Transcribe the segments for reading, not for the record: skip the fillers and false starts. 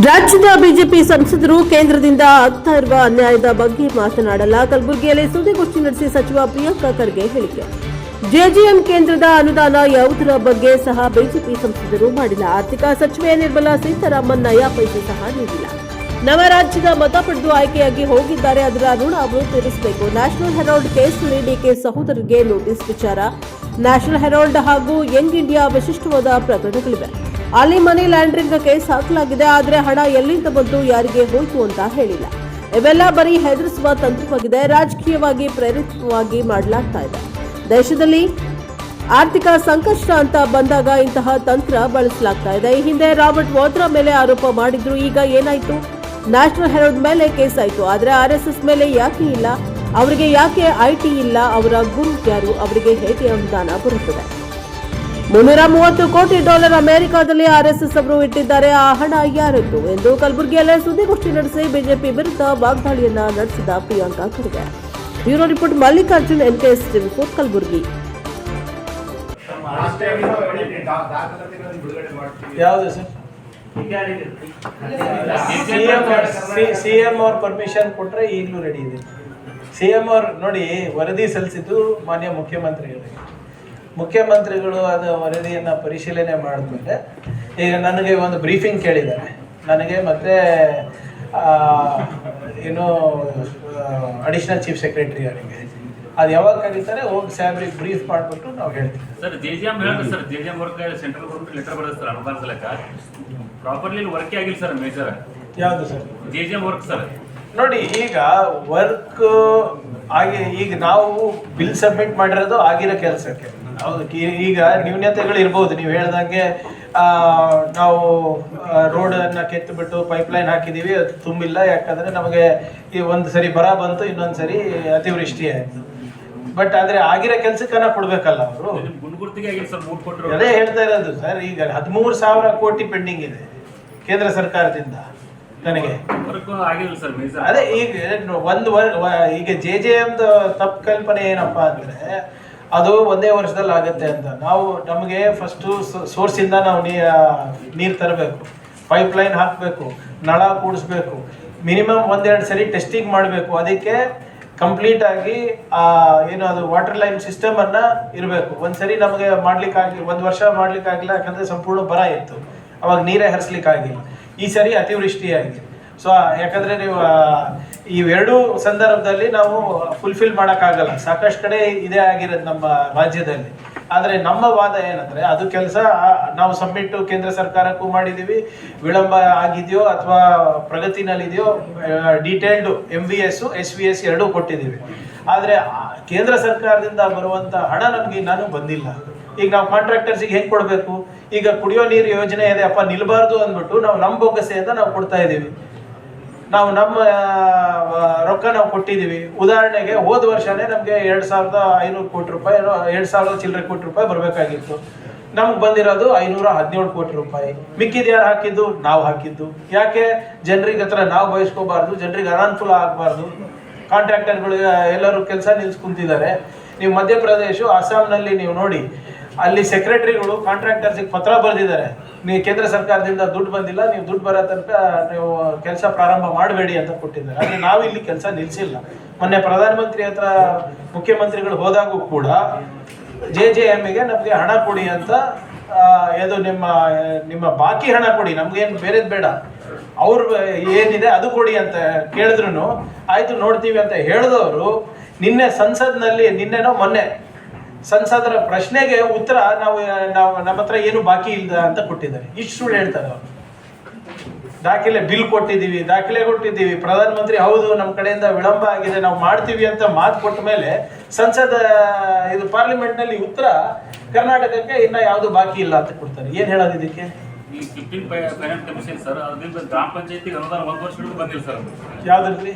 ರಾಜ್ಯದ ಬಿಜೆಪಿ ಸಂಸದರು ಕೇಂದ್ರದಿಂದ ಆಗ್ತಾ ಇರುವ ಅನ್ಯಾಯದ ಬಗ್ಗೆ ಮಾತನಾಡಲ್ಲ. ಕಲಬುರಗಿಯಲ್ಲಿ ಸುದ್ದಿಗೋಷ್ಠಿ ನಡೆಸಿ ಸಚಿವ ಪ್ರಿಯಾಂಕಾ ಖರ್ಗೆ ಹೇಳಿಕೆ. ಜೆಜೆಎಂ ಕೇಂದ್ರದ ಅನುದಾನ ಯಾವುದರ ಬಗ್ಗೆ ಸಹ ಬಿಜೆಪಿ ಸಂಸದರು ಮಾಡಿಲ್ಲ. ಆರ್ಥಿಕ ಸಚಿವೆ ನಿರ್ಮಲಾ ಸೀತಾರಾಮನ್ ನಯಾ ಪೈಸೆ ಸಹ ನೀಡಿಲ್ಲ. ನವ ರಾಜ್ಯದ ಮತ ಪಡೆದು ಆಯ್ಕೆಯಾಗಿ ಹೋಗಿದ್ದಾರೆ, ಅದರ ಋಣ ಅವರು ತೀರಿಸಬೇಕು. ನ್ಯಾಷನಲ್ ಹೆರಾಲ್ಡ್ ಕೇಸ್ನಲ್ಲಿ ಡಿಕೆ ಸಹೋದರರಿಗೆ ನೋಟಿಸ್ ವಿಚಾರ. ನ್ಯಾಷನಲ್ ಹೆರಾಲ್ಡ್ ಹಾಗೂ ಯಂಗ್ ಇಂಡಿಯಾ ವಿಶಿಷ್ಟವಾದ ಪ್ರಕರಣಗಳಿವೆ. ಅಲ್ಲಿ ಮನಿ ಲ್ಯಾಂಡ್ರಿಂಗ್ ಕೇಸ್ ಹಾಕಲಾಗಿದೆ, ಆದರೆ ಹಣ ಎಲ್ಲಿಂದ ಬಂತು, ಯಾರಿಗೆ ಹೋಯಿತು ಅಂತ ಹೇಳಿಲ್ಲ. ಇವೆಲ್ಲ ಬರೀ ಹೆದರಿಸುವ ತಂತ್ರವಾಗಿದೆ, ರಾಜಕೀಯವಾಗಿ ಪ್ರೇರಿತವಾಗಿ ಮಾಡಲಾಗ್ತಾ ಇದೆ. ದೇಶದಲ್ಲಿ ಆರ್ಥಿಕ ಸಂಕಷ್ಟ ಅಂತ ಬಂದಾಗ ಇಂತಹ ತಂತ್ರ ಬಳಸಲಾಗ್ತಾ ಇದೆ. ಈ ಹಿಂದೆ ರಾಬರ್ಟ್ ವಾದ್ರಾ ಮೇಲೆ ಆರೋಪ ಮಾಡಿದ್ರು, ಈಗ ಏನಾಯ್ತು? ನ್ಯಾಷನಲ್ ಹೆರಾಲ್ಡ್ ಮೇಲೆ ಕೇಸ್ ಆಯ್ತು, ಆದರೆ ಆರ್ಎಸ್ಎಸ್ ಮೇಲೆ ಯಾಕೆ ಇಲ್ಲ? ಅವರಿಗೆ ಯಾಕೆ ಐಟಿ ಇಲ್ಲ? ಅವರ ಗುರು ಯಾರು? ಅವರಿಗೆ ಹೇಗೆ ಅನುದಾನ ಬರುತ್ತದೆ? $330 ಕೋಟಿ ಅಮೆರಿಕಾದಲ್ಲಿ ಆರ್ಎಸ್ಎಸ್ ಅವರು ಇಟ್ಟಿದ್ದಾರೆ. ಆ ಹಣ ಯಾರದ್ದು ಎಂದು ಕಲಬುರಗಿಯಲ್ಲೇ ಸುದ್ದಿಗೋಷ್ಠಿ ನಡೆಸಿ ಬಿಜೆಪಿ ವಿರುದ್ಧ ವಾಗ್ದಾಳಿಯನ್ನ ನಡೆಸಿದ Priyanka Kharge. Bureau report Mallikarjun, NKS TV4 Kalaburagi. ಯಾವುದು ಸರ್? ಸಿಎಂ ಅವ್ರ ಪರ್ಮಿಷನ್ ಕೊಟ್ರೆ ಈಗಲೂ ರೆಡಿ ಇದೆ. ಸಿಎಂ ಅವ್ರು ನೋಡಿ ವರದಿ ಸಲ್ಲಿಸಿದ್ದು ಮಾನ್ಯ ಮುಖ್ಯಮಂತ್ರಿಗಳು ಅದು ವರದಿಯನ್ನು ಪರಿಶೀಲನೆ ಮಾಡಿದ್ಮೇಲೆ ಈಗ ನನಗೆ ಒಂದು ಬ್ರೀಫಿಂಗ್ ಕೇಳಿದ್ದಾರೆ ನನಗೆ, ಮತ್ತು ಏನು ಅಡಿಷನಲ್ ಚೀಫ್ ಸೆಕ್ರೆಟರಿ ಅವರಿಗೆ. ಅದು ಯಾವಾಗ ಕರೀತಾರೆ ಹೋಗಿ ಸಾಹೇಬ್ರಿಗೆ ಬ್ರೀಫ್ ಮಾಡಿಬಿಟ್ಟು ನಾವು ಹೇಳ್ತೀವಿ. ಸರ್ ಜೆಜೆಎಂ ಹೇಳಿದ್ರೆ sir JJM work central government letter ಬರುತ್ತೆ ಸರ್ ಅನುದಾನ ಸಲಕ ಪ್ರಾಪರ್ಲಿ ವರ್ಕೇ ಆಗಿಲ್ಲ ಸರ್. ಮೇಜರ್ ಯಾವುದು ಸರ್? JJM work sir. ನೋಡಿ ಈಗ ವರ್ಕ್ ಆಗಿ ಈಗ ನಾವು ಬಿಲ್ ಸಬ್ಮಿಟ್ ಮಾಡಿರೋದು ಆಗಿರೋ ಕೆಲಸಕ್ಕೆ. ಹೌದು, ಈಗ ನ್ಯೂನತೆಗಳು ಇರ್ಬೋದು. ನೀವು ಹೇಳ್ದಂಗೆ ನಾವು ರೋಡನ್ನು ಕೆತ್ತಬಿಟ್ಟು ಪೈಪ್ಲೈನ್ ಹಾಕಿದ್ದೀವಿ, ಅದು ತುಂಬಿಲ್ಲ. ಯಾಕಂದರೆ ನಮಗೆ ಈ ಒಂದು ಸರಿ ಬರ ಬಂತು, ಇನ್ನೊಂದು ಸರಿ ಅತಿವೃಷ್ಟಿ ಆಯಿತು. ಬಟ್ ಆದರೆ ಆಗಿರೋ ಕೆಲಸಕ್ಕನ್ನ ಕೊಡಬೇಕಲ್ಲ ಅವರು. ಅದೇ ಹೇಳ್ತಾ ಇರೋದು ಸರ್. ಈಗ 13,000 ಕೋಟಿ ಪೆಂಡಿಂಗ್ ಇದೆ ಕೇಂದ್ರ ಸರ್ಕಾರದಿಂದ ನನಗೆ. ಅದೇ ಈಗ ಈಗ JJM ತಪ್ಪು ಕಲ್ಪನೆ ಏನಪ್ಪಾ ಅಂದರೆ ಅದು ಒಂದೇ ವರ್ಷದಲ್ಲಿ ಆಗುತ್ತೆ ಅಂತ. ನಮಗೆ ಫಸ್ಟು ಸೋರ್ಸಿಂದ ನಾವು ನೀರು ತರಬೇಕು, ಪೈಪ್ಲೈನ್ ಹಾಕಬೇಕು, ನಳ ಕೂಡಿಸ್ಬೇಕು, ಮಿನಿಮಮ್ 1-2 ಸರಿ ಟೆಸ್ಟಿಂಗ್ ಮಾಡಬೇಕು. ಅದಕ್ಕೆ ಕಂಪ್ಲೀಟ್ ಆಗಿ ಏನು ಅದು ವಾಟರ್ ಲೈನ್ ಸಿಸ್ಟಮ್ ಅನ್ನ ಇರಬೇಕು. ಒಂದ್ಸರಿ ನಮಗೆ ಮಾಡ್ಲಿಕ್ಕಾಗಿ 1 ವರ್ಷ ಮಾಡ್ಲಿಕ್ಕಾಗಿಲ್ಲ, ಯಾಕಂದ್ರೆ ಸಂಪೂರ್ಣ ಬರ ಇತ್ತು, ಅವಾಗ ನೀರೇ ಹರಿಸ್ಲಿಕ್ಕಾಗಿಲ್ಲ. ಈ ಸರಿ ಅತಿವೃಷ್ಟಿ ಆಗಿದೆ. ಸೊ ಯಾಕಂದ್ರೆ ನೀವು ಇವೆರಡೂ ಸಂದರ್ಭದಲ್ಲಿ ನಾವು ಫುಲ್ಫಿಲ್ ಮಾಡೋಕ್ಕಾಗಲ್ಲ. ಸಾಕಷ್ಟು ಕಡೆ ಇದೇ ಆಗಿರೋದು ನಮ್ಮ ರಾಜ್ಯದಲ್ಲಿ. ಆದರೆ ನಮ್ಮ ವಾದ ಏನಂದ್ರೆ ಅದು ಕೆಲಸ ನಾವು ಸಬ್ಮಿಟ್ ಕೇಂದ್ರ ಸರ್ಕಾರಕ್ಕೂ ಮಾಡಿದ್ದೀವಿ, ವಿಳಂಬ ಆಗಿದೆಯೋ ಅಥವಾ ಪ್ರಗತಿನಲ್ಲಿದೆಯೋ ಡೀಟೇಲ್ಡ್ MVS SVS ಎರಡೂ ಕೊಟ್ಟಿದ್ದೀವಿ. ಆದರೆ ಕೇಂದ್ರ ಸರ್ಕಾರದಿಂದ ಬರುವಂಥ ಹಣ ನಮಗೆ ಇನ್ನೂ ಬಂದಿಲ್ಲ. ಈಗ ನಾವು ಕಾಂಟ್ರಾಕ್ಟರ್ಸಿಗೆ ಹೆಂಗೆ ಕೊಡಬೇಕು? ಈಗ ಕುಡಿಯೋ ನೀರು ಯೋಜನೆ ಇದೆ ಅಪ್ಪ ನಿಲ್ಬಾರ್ದು ಅಂದ್ಬಿಟ್ಟು ನಾವು ನಮ್ಮ ಬೊಗಸೆಯಿಂದ ನಾವು ಕೊಡ್ತಾ ಇದ್ದೀವಿ. ನಾವು ನಮ್ಮ ರೊಕ್ಕ ನಾವು ಕೊಟ್ಟಿದ್ದೀವಿ. ಉದಾಹರಣೆಗೆ ಹೋದ ವರ್ಷನೇ ನಮಗೆ 2,500 ಕೋಟಿ ರೂಪಾಯಿ, 2,000 ಚಿಲ್ಲರೆ ಕೋಟಿ ರೂಪಾಯಿ ಬರಬೇಕಾಗಿತ್ತು. ನಮ್ಗೆ ಬಂದಿರೋದು 517 ಕೋಟಿ ರೂಪಾಯಿ. ಮಿಕ್ಕಿದ ಯಾರು ಹಾಕಿದ್ದು? ನಾವು ಹಾಕಿದ್ದು. ಯಾಕೆ? ಜನರಿಗೆ ಹತ್ರ ನಾವು ಬಯಸ್ಕೋಬಾರ್ದು, ಜನರಿಗೆ ಅನಾನುಕೂಲ ಆಗಬಾರ್ದು. ಕಾಂಟ್ರಾಕ್ಟರ್ಗಳು ಎಲ್ಲರೂ ಕೆಲಸ ನಿಲ್ಸ್ಕೊಂತಿದ್ದಾರೆ. ನೀವು ಮಧ್ಯಪ್ರದೇಶ, ಅಸ್ಸಾಂನಲ್ಲಿ ನೀವು ನೋಡಿ, ಅಲ್ಲಿ ಸೆಕ್ರೆಟರಿಗಳು ಕಾಂಟ್ರಾಕ್ಟರ್ಸಿಗೆ ಪತ್ರ ಬರೆದಿದ್ದಾರೆ, ನೀವು ಕೇಂದ್ರ ಸರ್ಕಾರದಿಂದ ದುಡ್ಡು ಬಂದಿಲ್ಲ, ನೀವು ದುಡ್ಡು ಬರೋ ತನಕ ನೀವು ಕೆಲಸ ಪ್ರಾರಂಭ ಮಾಡಬೇಡಿ ಅಂತ ಕೊಟ್ಟಿದ್ದಾರೆ. ಆದರೆ ನಾವು ಇಲ್ಲಿ ಕೆಲಸ ನಿಲ್ಲಿಸಿಲ್ಲ. ಮೊನ್ನೆ ಪ್ರಧಾನಮಂತ್ರಿ ಹತ್ರ ಮುಖ್ಯಮಂತ್ರಿಗಳು ಹೋದಾಗೂ ಕೂಡ JJMಗೆ ನಮಗೆ ಹಣ ಕೊಡಿ ಅಂತ, ಇದು ನಿಮ್ಮ ಬಾಕಿ ಹಣ ಕೊಡಿ, ನಮ್ಗೇನು ಬೇರೆದು ಬೇಡ, ಅವ್ರು ಏನಿದೆ ಅದು ಕೊಡಿ ಅಂತ ಕೇಳಿದ್ರು ಆಯ್ತು ನೋಡ್ತೀವಿ ಅಂತ ಹೇಳಿದವರು ನಿನ್ನೆ ಸಂಸತ್ನಲ್ಲಿ, ನಿನ್ನೆನೋ ಮೊನ್ನೆ ಸಂಸದರ ಪ್ರಶ್ನೆಗೆ ಉತ್ತರ ನಾವು ನಮ್ಮ ಹತ್ರ ಏನು ಬಾಕಿ ಇಲ್ಲ ಅಂತ ಕೊಟ್ಟಿದ್ದಾರೆ. ಇಷ್ಟು ಸುಳ್ಳು ಹೇಳ್ತಾರೆ ಅವರು. ದಾಖಲೆ ಬಿಲ್ ಕೊಟ್ಟಿದ್ದೀವಿ, ದಾಖಲೆ ಕೊಟ್ಟಿದ್ದೀವಿ. ಪ್ರಧಾನಮಂತ್ರಿ ಹೌದು ನಮ್ಮ ಕಡೆಯಿಂದ ವಿಳಂಬ ಆಗಿದೆ, ನಾವು ಮಾಡ್ತೀವಿ ಅಂತ ಮಾತು ಕೊಟ್ಟ ಮೇಲೆ ಇದು ಪಾರ್ಲಿಮೆಂಟ್ನಲ್ಲಿ ಉತ್ತರ ಕರ್ನಾಟಕಕ್ಕೆ ಇನ್ನ ಯಾವುದು ಬಾಕಿ ಇಲ್ಲ ಅಂತ ಕೊಡ್ತಾರೆ. ಏನ್ ಹೇಳೋದು ಇದಕ್ಕೆ? ಗ್ರಾಮ ಪಂಚಾಯತಿ ಅನುದಾನ 1 ವರ್ಷ ಬಂದಿಲ್ಲ ಸರ್. ಯಾವ್ದ್ರಲ್ಲಿ?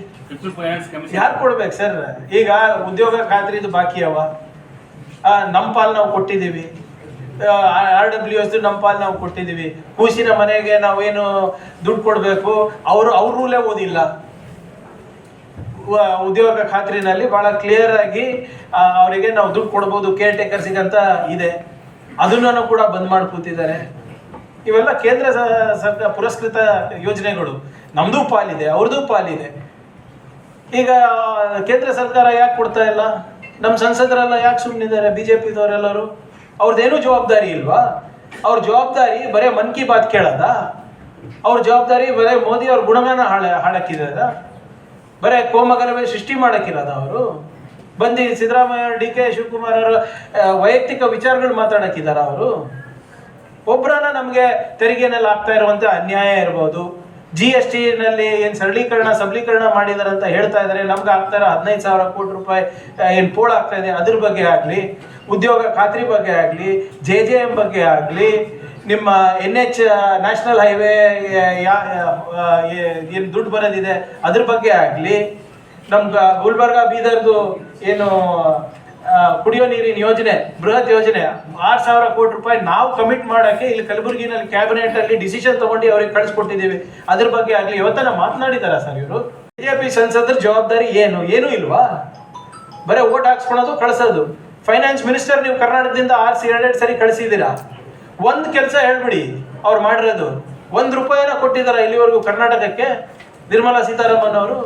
ಯಾರು ಕೊಡ್ಬೇಕು ಸರ್? ಈಗ ಉದ್ಯೋಗ ಖಾತ್ರಿದು ಬಾಕಿ ಅವ, ನಮ್ಮ ಪಾಲ್ ನಾವು ಕೊಟ್ಟಿದ್ದೀವಿ. RWS ನಮ್ಮ ಪಾಲ್ ನಾವು ಕೊಟ್ಟಿದ್ದೀವಿ. ಕೂಸಿನ ಮನೆಗೆ ನಾವೇನು ದುಡ್ಡು ಕೊಡಬೇಕು, ಅವ್ರ ರೂಲೇ ಓದಿಲ್ಲ. ಉದ್ಯೋಗ ಖಾತ್ರಿನಲ್ಲಿ ಬಹಳ ಕ್ಲಿಯರ್ ಆಗಿ ಅವರಿಗೆ ನಾವು ದುಡ್ಡು ಕೊಡ್ಬೋದು ಕೇರ್ ಟೇಕರ್ಸಿಗೆ ಅಂತ ಇದೆ. ಅದನ್ನು ಕೂಡ ಬಂದ್ ಮಾಡಿ ಕೂತಿದ್ದಾರೆ. ಇವೆಲ್ಲ ಕೇಂದ್ರ ಸರ್ಕಾರ ಪುರಸ್ಕೃತ ಯೋಜನೆಗಳು. ನಮ್ದು ಪಾಲಿದೆ, ಅವ್ರದ್ದು ಪಾಲಿದೆ. ಈಗ ಕೇಂದ್ರ ಸರ್ಕಾರ ಯಾಕೆ ಕೊಡ್ತಾ ಇಲ್ಲ? ನಮ್ಮ ಸಂಸದರೆಲ್ಲ ಯಾಕೆ ಸುಮ್ಮನಿದ್ದಾರೆ? BJP-ದವರೆಲ್ಲರೂ ಅವ್ರದ್ದೇನು ಜವಾಬ್ದಾರಿ ಇಲ್ವಾ? ಅವ್ರ ಜವಾಬ್ದಾರಿ ಬರೇ ಮನ್ ಕಿ ಬಾತ್ ಕೇಳೋದ? ಅವ್ರ ಜವಾಬ್ದಾರಿ ಬರೇ ಮೋದಿ ಅವ್ರ ಗುಣಗಾನ ಹಾಡಕ್ಕಿರೋದ? ಬರೇ ಕೋಮಗಲಭೆ ಸೃಷ್ಟಿ ಮಾಡಕ್ಕಿರೋದ? ಅವರು ಬಂದು ಸಿದ್ದರಾಮಯ್ಯ, DK ಶಿವಕುಮಾರ್ ಅವರ ವೈಯಕ್ತಿಕ ವಿಚಾರಗಳು ಮಾತಾಡಕ್ಕಿದಾರ? ಅವರು ಒಬ್ಬರನ್ನ ನಮಗೆ ತೆರಿಗೆನಲ್ಲಿ ಆಗ್ತಾ ಇರುವಂತೆ ಅನ್ಯಾಯ ಇರ್ಬೋದು, GST ನಲ್ಲಿ ಏನು ಸಬಲೀಕರಣ ಮಾಡಿದಾರೆ ಅಂತ ಹೇಳ್ತಾ ಇದ್ದಾರೆ, ನಮ್ಗೆ ಆಗ್ತಾ ಇರೋ 15,000 ಕೋಟಿ ರೂಪಾಯಿ ಏನು ಪೋಲ್ ಆಗ್ತಾ ಇದೆ ಅದ್ರ ಬಗ್ಗೆ ಆಗಲಿ, ಉದ್ಯೋಗ ಖಾತ್ರಿ ಬಗ್ಗೆ ಆಗಲಿ, JJM ಬಗ್ಗೆ ಆಗಲಿ, ನಿಮ್ಮ NH ನ್ಯಾಷನಲ್ ಹೈವೇ ಏನು ದುಡ್ಡು ಬರೋದಿದೆ ಅದ್ರ ಬಗ್ಗೆ ಆಗಲಿ, ನಮ್ಗೆ ಗುಲ್ಬರ್ಗ ಬೀದರ್ದು ಏನು ಕುಡಿಯೋ ನೀರಿನ ಯೋಜನೆ, ಬೃಹತ್ ಯೋಜನೆ 6,000 ಕೋಟಿ ರೂಪಾಯಿ ನಾವು ಕಮಿಟ್ ಮಾಡೋಕ್ಕೆ ಇಲ್ಲಿ ಕಲಬುರಗಿನಲ್ಲಿ ಕ್ಯಾಬಿನೆಟ್ ಅಲ್ಲಿ ಡಿಸಿಷನ್ ತಗೊಂಡು ಅವ್ರಿಗೆ ಕಳಿಸ್ಕೊಟ್ಟಿದ್ದೀವಿ. ಅದ್ರ ಬಗ್ಗೆ ಆಗಲಿ ಇವತ್ತನ ಮಾತನಾಡಿದಾರ ಸರ್ ಇವರು? BJP ಸಂಸದರ ಜವಾಬ್ದಾರಿ ಏನೂ ಇಲ್ವಾ? ಬರೀ ಓಟ್ ಹಾಕ್ಸ್ಕೊಳೋದು, ಕಳ್ಸೋದು. ಫೈನಾನ್ಸ್ ಮಿನಿಸ್ಟರ್ ನೀವು ಕರ್ನಾಟಕದಿಂದ ಆರಿಸಿ 2 ಸರಿ ಕಳಿಸಿದ್ದೀರಾ. ಒಂದು ಕೆಲಸ ಹೇಳ್ಬಿಡಿ ಅವ್ರು ಮಾಡಿರೋದು. 1 ರೂಪಾಯಿನ ಕೊಟ್ಟಿದಾರ ಇಲ್ಲಿವರೆಗೂ ಕರ್ನಾಟಕಕ್ಕೆ ನಿರ್ಮಲಾ ಸೀತಾರಾಮನ್ ಅವರು?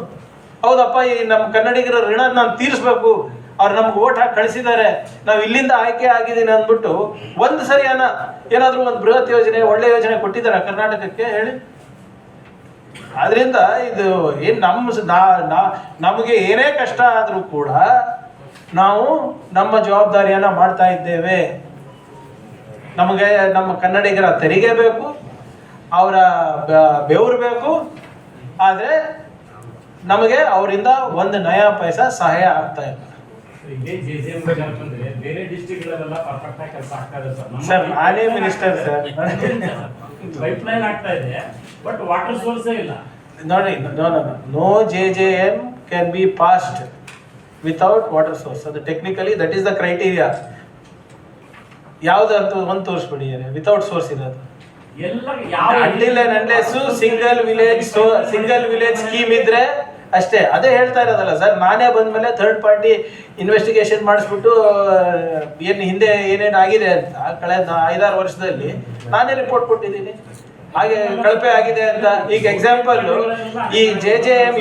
ಹೌದಪ್ಪ, ಈ ನಮ್ಮ ಕನ್ನಡಿಗರ ಋಣ ನಾನು ತೀರಿಸ್ಬೇಕು, ಅವ್ರು ನಮ್ಗೆ ಓಟ್ ಹಾಕಿ ಕಳಿಸಿದ್ದಾರೆ, ನಾವು ಇಲ್ಲಿಂದ ಆಯ್ಕೆ ಆಗಿದ್ದೀನಿ ಅಂದ್ಬಿಟ್ಟು ಒಂದು ಸರಿ ಏನಾದರೂ ಒಂದು ಬೃಹತ್ ಯೋಜನೆ, ಒಳ್ಳೆ ಯೋಜನೆ ಕೊಟ್ಟಿದ್ದಾರೆ ಕರ್ನಾಟಕಕ್ಕೆ ಹೇಳಿ? ಆದ್ರಿಂದ ಇದು ಏನು ನಮಗೆ ಏನೇ ಕಷ್ಟ ಆದರೂ ಕೂಡ ನಾವು ನಮ್ಮ ಜವಾಬ್ದಾರಿಯನ್ನ ಮಾಡ್ತಾ ಇದ್ದೇವೆ. ನಮಗೆ ನಮ್ಮ ಕನ್ನಡಿಗರ ತೆರಿಗೆ ಬೇಕು, ಅವರ ಬೆವರು ಬೇಕು, ಆದರೆ ನಮಗೆ ಅವರಿಂದ 1 ನಯಾ ಪೈಸಾ ಸಹಾಯ ಆಗ್ತಾ ಇಲ್ಲ. ಸರ್ ನಾನೇ ಮಿನಿಸ್ಟರ್ ಸರ್, ಪೈಪ್ಲೈನ್ ಆಗ್ತಾ ಇದೆ ಬಟ್ ವಾಟರ್ ಸೋರ್ಸ್ ಇಲ್ಲ. ನೋಡಿ, no JJM can be passed without water source. ಅದು technically that is the criteria. ಯಾವ್ದಂತ ಒಂದು ತೋರಿಸ್ಬಿಡಿ ವಿತೌಟ್ ಸೋರ್ಸ್ ಇರೋದು. ಸಿಂಗಲ್ ವಿಲೇಜ್ ಸ್ಕೀಮ್ ಇದ್ರೆ ಅಷ್ಟೇ. ಅದೇ ಹೇಳ್ತಾ ಇರೋದಲ್ಲ ಸರ್, ನಾನೇ ಬಂದ್ಮೇಲೆ ಥರ್ಡ್ ಪಾರ್ಟಿ ಇನ್ವೆಸ್ಟಿಗೇಷನ್ ಮಾಡಿಸ್ಬಿಟ್ಟು ಏನು ಹಿಂದೆ ಏನೇನು ಆಗಿದೆ ಅಂತ ಕಳೆದ 5-6 ವರ್ಷದಲ್ಲಿ ನಾನೇ ರಿಪೋರ್ಟ್ ಕೊಟ್ಟಿದ್ದೀನಿ. ಹಾಗೆ ಕಳಪೆ ಆಗಿದೆ ಅಂತ. ಈಗ ಎಕ್ಸಾಂಪಲ್, ಈ JJM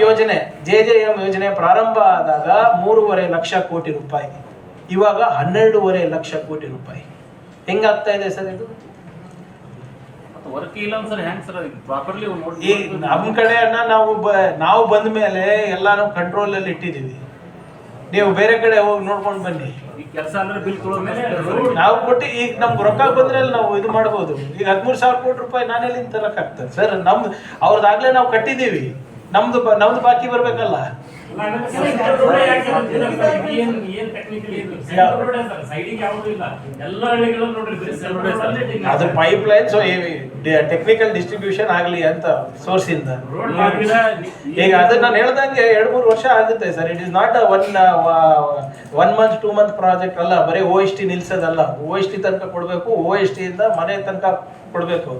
ಯೋಜನೆ ಪ್ರಾರಂಭ ಆದಾಗ 3.5 ಲಕ್ಷ ಕೋಟಿ ರೂಪಾಯಿ, ಇವಾಗ 12.5 ಲಕ್ಷ ಕೋಟಿ ರೂಪಾಯಿ. ಹೆಂಗಾಗ್ತಾ ಇದೆ ಸರ್ ಇದು? ಈಗ ನಮ್ಮ ಕಡೆ ನಾವು ಬಂದ ಮೇಲೆ ಎಲ್ಲಾನು ಕಂಟ್ರೋಲ್ ಅಲ್ಲಿ ಇಟ್ಟಿದೀವಿ. ನೀವು ಬೇರೆ ಕಡೆ ಹೋಗಿ ನೋಡ್ಕೊಂಡು ಬನ್ನಿ. ನಾವು ಕೊಟ್ಟು ಈಗ ನಮ್ಗೆ ರೊಕ್ಕ ಬಂದ್ರೆ ನಾವು ಇದು ಮಾಡ್ಬೋದು. ಈಗ 13,000 ಕೋಟಿ ರೂಪಾಯಿ ನಾನೆಲ್ಲಿಂದ ತರಕ್ ಆಗ್ತದೆ ಸರ್? ಅವ್ರದ್ದಾಗ್ಲೇ ನಾವು ಕಟ್ಟಿದೀವಿ, ನಮ್ದು ಬಾಕಿ ಬರ್ಬೇಕಲ್ಲ. ಅದು pipe line, so technical distribution ಆಗ್ಲಿ ಅಂತ ಸೋರ್ಸ್ ಇಂದ. ಈಗ ಅದನ್ನ ನಾನು ಹೇಳ್ದಂಗೆ 2-3 ವರ್ಷ ಆಗುತ್ತೆ sir. It is not 1 month 2 month project ಅಲ್ಲ. ಬರೀ OST ನಿಲ್ಸೋದಲ್ಲ, OST ತನಕ ಕೊಡ್ಬೇಕು, OST ಇಂದ ಮನೆ ತನಕ ಕೊಡ್ಬೇಕು.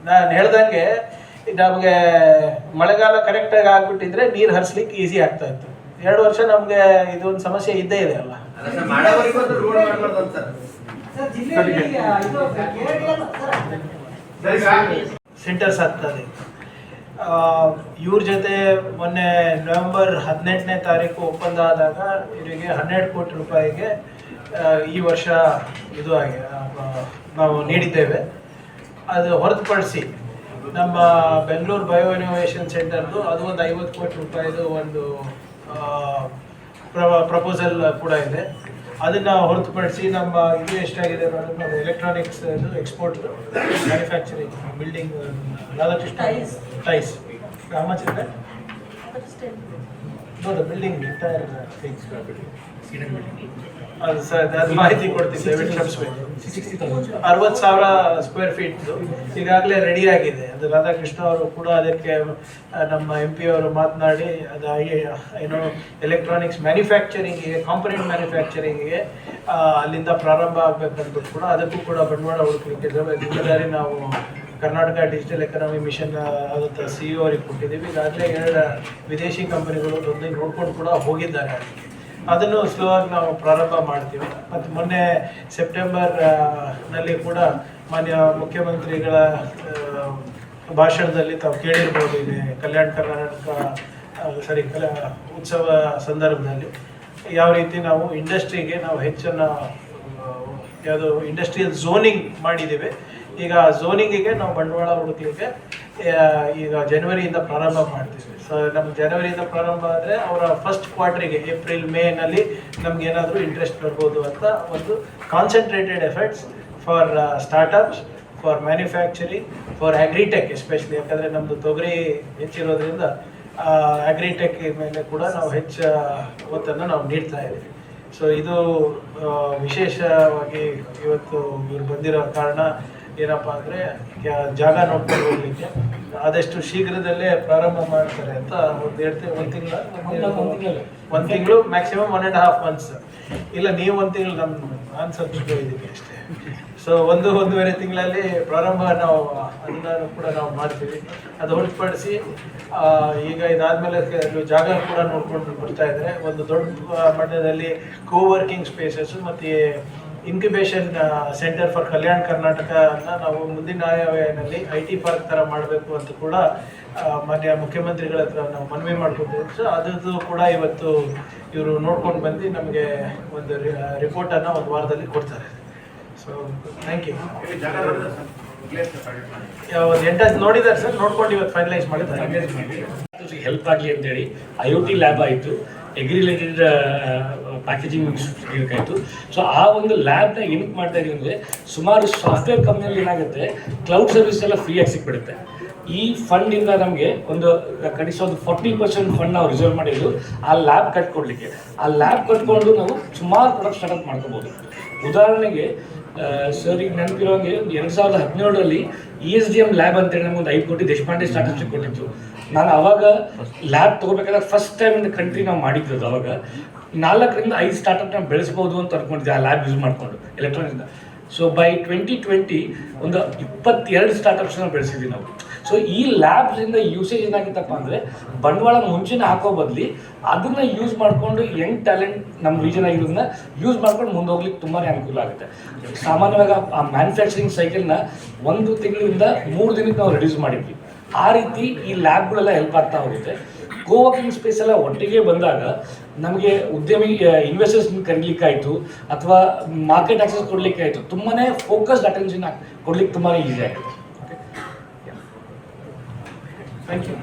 ನಾನು ಹೇಳ್ದಂಗೆ ನಮಗೆ ಮಳೆಗಾಲ ಕರೆಕ್ಟ್ ಆಗಿ ಆಗ್ಬಿಟ್ಟಿದ್ರೆ ನೀರು ಹರಿಸ್ಲಿಕ್ಕೆ ಈಸಿ ಆಗ್ತಾ ಇತ್ತು. 2 ವರ್ಷ ನಮ್ಗೆ ಇದೊಂದು ಸಮಸ್ಯೆ ಇದ್ದೇ ಇದೆ ಅಲ್ಲ. ಸೆಂಟರ್ಸ್ ಆಗ್ತದೆ. ಇವ್ರ ಜೊತೆ ಮೊನ್ನೆ ನವೆಂಬರ್ 18ನೇ ತಾರೀಕು ಒಪ್ಪಂದ ಆದಾಗ ಇವರಿಗೆ 12 ಕೋಟಿ ರೂಪಾಯಿಗೆ ಈ ವರ್ಷ ಇದು ಆಗಿ ನಾವು ನೀಡಿದ್ದೇವೆ. ಅದು ಹೊರತುಪಡಿಸಿ ನಮ್ಮ ಬೆಂಗಳೂರು ಬಯೋ ಇನೋವೇಷನ್ ಸೆಂಟರ್ದು ಅದು ಒಂದು 50 ಕೋಟಿ ರೂಪಾಯಿದು ಒಂದು ಪ್ರಪೋಸಲ್ ಕೂಡ ಇದೆ. ಅದನ್ನ ಹೊರತುಪಡಿಸಿ ನಮ್ಮ ಇದು ಎಷ್ಟಾಗಿದೆ ನಮ್ಮ electronics export manufacturing building Radhakrishna ಟೈಸ್ how much is that? No, the building entire things. ಅದು ಸರ್ ಅದು ಮಾಹಿತಿ ಕೊಡ್ತೀನಿ ದಯವಿಟ್ಟು ಕ್ಷಮಿಸಬೇಕು. 60,000 ಸ್ಕ್ವೇರ್ ಫೀಟ್ ಈಗಾಗಲೇ ರೆಡಿ ಆಗಿದೆ. ಅದು ರಾಧಾಕೃಷ್ಣ ಅವರು ಕೂಡ ಅದಕ್ಕೆ ನಮ್ಮ MP ಅವರು ಮಾತನಾಡಿ ಅದು ಏನೋ ಎಲೆಕ್ಟ್ರಾನಿಕ್ಸ್ ಮ್ಯಾನುಫ್ಯಾಕ್ಚರಿಂಗಿಗೆ, ಕಾಂಪೊನೆಂಟ್ ಮ್ಯಾನುಫ್ಯಾಕ್ಚರಿಂಗಿಗೆ ಅಲ್ಲಿಂದ ಪ್ರಾರಂಭ ಆಗಬೇಕಂದ್ಬಿಟ್ಟು ಕೂಡ ಅದಕ್ಕೂ ಕೂಡ ಬಂಡವಾಳ ಹುಡುಕಲಿಕ್ಕೆ ಜಿಮ್ಮೆದಾರಿ ನಾವು ಕರ್ನಾಟಕ ಡಿಜಿಟಲ್ ಎಕಾನಮಿ ಮಿಷನ್ ಆದಂಥ CEO ಅವರಿಗೆ ಕೊಟ್ಟಿದ್ದೀವಿ. ಈಗಾಗಲೇ 2 ವಿದೇಶಿ ಕಂಪನಿಗಳು ಬಂದು ನೋಡ್ಕೊಂಡು ಕೂಡ ಹೋಗಿದ್ದಾರೆ. ಅದನ್ನು ಸ್ಲೋ ಆಗಿ ನಾವು ಪ್ರಾರಂಭ ಮಾಡ್ತೀವಿ. ಮತ್ತು ಮೊನ್ನೆ ಸೆಪ್ಟೆಂಬರ್ ನಲ್ಲಿ ಕೂಡ ಮಾನ್ಯ ಮುಖ್ಯಮಂತ್ರಿಗಳ ಭಾಷಣದಲ್ಲಿ ತಾವು ಕೇಳಿರ್ಬೋದು, ಇದೆ ಕಲ್ಯಾಣ ಕರ್ನಾಟಕ ಉತ್ಸವ ಸಂದರ್ಭದಲ್ಲಿ ಯಾವ ರೀತಿ ನಾವು ಇಂಡಸ್ಟ್ರಿಗೆ ನಾವು ಹೆಚ್ಚನ್ನು ಯಾವುದು ಇಂಡಸ್ಟ್ರಿಯಲ್ ಝೋನಿಂಗ್ ಮಾಡಿದ್ದೇವೆ. ಈಗ ಝೋನಿಂಗಿಗೆ ನಾವು ಬಂಡವಾಳ ಹುಡುಕಲಿಕ್ಕೆ ಈಗ ಜನವರಿಯಿಂದ ಪ್ರಾರಂಭ ಮಾಡ್ತೀವಿ. ಸೊ ನಮ್ಮ ಜನವರಿಯಿಂದ ಪ್ರಾರಂಭ ಆದರೆ ಅವರ ಫಸ್ಟ್ ಕ್ವಾರ್ಟರಿಗೆ ಏಪ್ರಿಲ್ ಮೇನಲ್ಲಿ ನಮ್ಗೆ ಏನಾದರೂ ಇಂಟ್ರೆಸ್ಟ್ ಬರ್ಬೋದು ಅಂತ ಒಂದು concentrated efforts for startups, for manufacturing, for agritech especially. ಯಾಕಂದರೆ ನಮ್ಮದು ತೊಗರಿ ಹೆಚ್ಚಿರೋದ್ರಿಂದ ಅಗ್ರಿಟೆಕ್ ಮೇಲೆ ಕೂಡ ನಾವು ಹೆಚ್ಚು ಒತ್ತನ್ನು ನಾವು ನೀಡ್ತಾ ಇದ್ದೀವಿ. ಸೊ ಇದು ವಿಶೇಷವಾಗಿ ಇವತ್ತು ಇವ್ರು ಬಂದಿರೋ ಕಾರಣ ಏನಪ್ಪ ಅಂದರೆ ಜಾಗ ನೋಡ್ಕೊಂಡು ಹೋಗ್ಲಿಕ್ಕೆ ಆದಷ್ಟು ಶೀಘ್ರದಲ್ಲೇ ಪ್ರಾರಂಭ ಮಾಡ್ತಾರೆ ಅಂತ ಒಂದು ತಿಂಗಳು ಮ್ಯಾಕ್ಸಿಮಮ್ 1.5 months. ಇಲ್ಲ ನೀವು 1 ತಿಂಗಳು ನಾನು ಸಬ್ಸ್ಕ್ರೈಬ್ ಇದ್ದೀವಿ ಅಷ್ಟೇ. ಸೊ 1-1.5 ತಿಂಗಳಲ್ಲಿ ಪ್ರಾರಂಭ ನಾವು ಅದನ್ನು ಕೂಡ ನಾವು ಮಾಡ್ತೀವಿ. ಅದು ಹೊರತುಪಡಿಸಿ ಈಗ ಇದಾದ್ಮೇಲೆ ಜಾಗ ಕೂಡ ನೋಡ್ಕೊಂಡು ಬರ್ತಾ ಇದ್ದಾರೆ. ಒಂದು ದೊಡ್ಡ ಮಟ್ಟದಲ್ಲಿ ಕೋವರ್ಕಿಂಗ್ ಸ್ಪೇಸಸ್ ಮತ್ತು ಇನ್ಕ್ಯುಬೇಷನ್ ಸೆಂಟರ್ ಫಾರ್ ಕಲ್ಯಾಣ ಕರ್ನಾಟಕನ ನಾವು ಮುಂದಿನ ಆಯವ್ಯಯದಲ್ಲಿ IT ಪಾರ್ಕ್ ಥರ ಮಾಡಬೇಕು ಅಂತ ಕೂಡ ಮಾನ್ಯ ಮುಖ್ಯಮಂತ್ರಿಗಳ ಹತ್ರ ನಾವು ಮನವಿ ಮಾಡ್ಕೊತೀವಿ. ಸೊ ಅದು ಕೂಡ ಇವತ್ತು ಇವರು ನೋಡ್ಕೊಂಡು ಬಂದು ನಮಗೆ ಒಂದು ರಿಪೋರ್ಟನ್ನು ಒಂದು ವಾರದಲ್ಲಿ ಕೊಡ್ತಾರೆ. So thank you. ಒಂದು 8 ನೋಡಿದ್ದಾರೆ ಸರ್, ನೋಡ್ಕೊಂಡು ಇವತ್ತು ಫೈನಲೈಸ್ ಮಾಡಿದ್ದಾರೆ. ಹೆಲ್ಪ್ ಆಗಲಿ ಅಂತೇಳಿ IoT ಲ್ಯಾಬ್ ಆಯಿತು, ಎಗ್ರಿ ರಿಲೇಟೆಡ್ ಪ್ಯಾಕೇಜಿಂಗ್ ಆಯಿತು. ಸೊ ಆ ಒಂದು ಲ್ಯಾಬ್ನ ಏನಕ್ಕೆ ಮಾಡ್ತಾ ಇದೀವಿ ಅಂದರೆ, ಸುಮಾರು ಸಾಫ್ಟ್ವೇರ್ ಕಂಪ್ನಿಯಲ್ಲಿ ಏನಾಗುತ್ತೆ, ಕ್ಲೌಡ್ ಸರ್ವಿಸ್ ಎಲ್ಲ ಫ್ರೀಯಾಗಿ ಸಿಕ್ಬಿಡುತ್ತೆ. ಈ ಫಂಡಿಂದ ನಮಗೆ ಒಂದು ಕನಿಷ್ಠ ಒಂದು 40% ಫಂಡ್ ನಾವು ರಿಸರ್ವ್ ಮಾಡಿದ್ದು ಆ ಲ್ಯಾಬ್ ಕಟ್ಕೊಡ್ಲಿಕ್ಕೆ. ಆ ಲ್ಯಾಬ್ ಕಟ್ಕೊಂಡು ನಾವು ಸುಮಾರು ಪ್ರಾಡಕ್ಟ್ ಸ್ಟಾರ್ಟ್ಅಪ್ ಮಾಡ್ಕೋಬೋದು. ಉದಾಹರಣೆಗೆ ಸರ್ ಈಗ ನೆನಪಿರೋಂಗೆ 2017ರಲ್ಲಿ ESDM ಲ್ಯಾಬ್ ಅಂತೇಳಿ ನಮ್ಗೆ ಒಂದು 5 ಕೋಟಿ ದೇಶಪಾಂಡೆ ಸ್ಟಾರ್ಟಪ್ಸಿಗೆ ಕೊಟ್ಟಿತ್ತು. ನಾನು ಅವಾಗ ಲ್ಯಾಬ್ ತೊಗೋಬೇಕಾದ್ರೆ first time in the country ನಾವು ಮಾಡಿದ್ದು. ಅವಾಗ 4ರಿಂದ 5 ಸ್ಟಾರ್ಟಪ್ ನಾವು ಬೆಳೆಸ್ಬೋದು ಅಂತ ಅನ್ಕೊಂಡಿದ್ದೆ ಆ ಲ್ಯಾಬ್ ಯೂಸ್ ಮಾಡಿಕೊಂಡು ಎಲೆಕ್ಟ್ರಾನಿಕ್ಸ್. ಸೊ ಬೈ 2020 ಒಂದು 22 ಸ್ಟಾರ್ಟಪ್ಸ್ ನಾವು ಬೆಳೆಸಿದ್ವಿ ನಾವು. ಸೊ ಈ ಲ್ಯಾಬ್ಸಿಂದ ಯೂಸೇಜ್ ಏನಾಗಿತ್ತಪ್ಪ ಅಂದರೆ, ಬಂಡವಾಳ ಮುಂಚೆನೇ ಹಾಕೋ ಬದಲಿ ಅದನ್ನು ಯೂಸ್ ಮಾಡಿಕೊಂಡು ಯಂಗ್ ಟ್ಯಾಲೆಂಟ್ ನಮ್ಮ ರೀಜನ್ ಆಗಿರೋದನ್ನ ಯೂಸ್ ಮಾಡ್ಕೊಂಡು ಮುಂದೆ ಹೋಗ್ಲಿಕ್ಕೆ ತುಂಬಾ ಅನುಕೂಲ ಆಗುತ್ತೆ. ಸಾಮಾನ್ಯವಾಗಿ ಆ ಮ್ಯಾನುಫ್ಯಾಕ್ಚರಿಂಗ್ ಸೈಕಲ್ನ 1 ತಿಂಗಳಿಂದ 3 ದಿನಕ್ಕೆ ನಾವು ರೆಡ್ಯೂಸ್ ಮಾಡಿದ್ವಿ. ಆ ರೀತಿ ಈ ಲ್ಯಾಬ್ಗಳೆಲ್ಲ ಹೆಲ್ಪ್ ಆಗ್ತಾ ಹೋಗುತ್ತೆ. ಕೋವರ್ಕಿಂಗ್ ಸ್ಪೇಸ್ ಎಲ್ಲ ಒಟ್ಟಿಗೆ ಬಂದಾಗ ನಮಗೆ ಉದ್ಯಮಿ ಇನ್ವೆಸ್ಟರ್ಸ್ ಕರೀಲಿಕ್ಕಾಯಿತು ಅಥವಾ ಮಾರ್ಕೆಟ್ ಆಕ್ಸೆಸ್ ಕೊಡಲಿಕ್ಕೆ ಆಯಿತು, ತುಂಬಾ ಫೋಕಸ್ಡ್ ಅಟೆನ್ಷನ್ ಕೊಡ್ಲಿಕ್ಕೆ ತುಂಬಾ ಈಸಿ ಆಗುತ್ತೆ. Thank you.